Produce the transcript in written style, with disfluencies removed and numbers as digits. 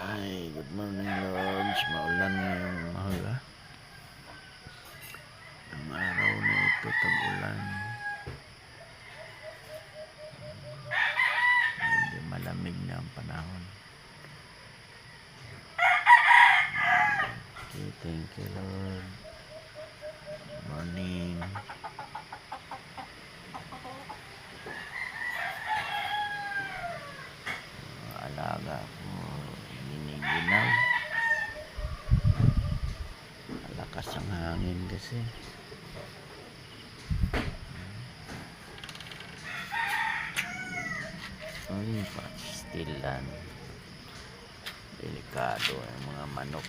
Ay, good morning Lords. Maulan ngayong umaga. Ang araw na ito tag-ulan. Medyo malamig na ang panahon. Okay, thank you Lord. Good morning. Alaga ko giniginaw. Malakas ang hangin kasi. Ay, pastilan. Delikado ang mga manok.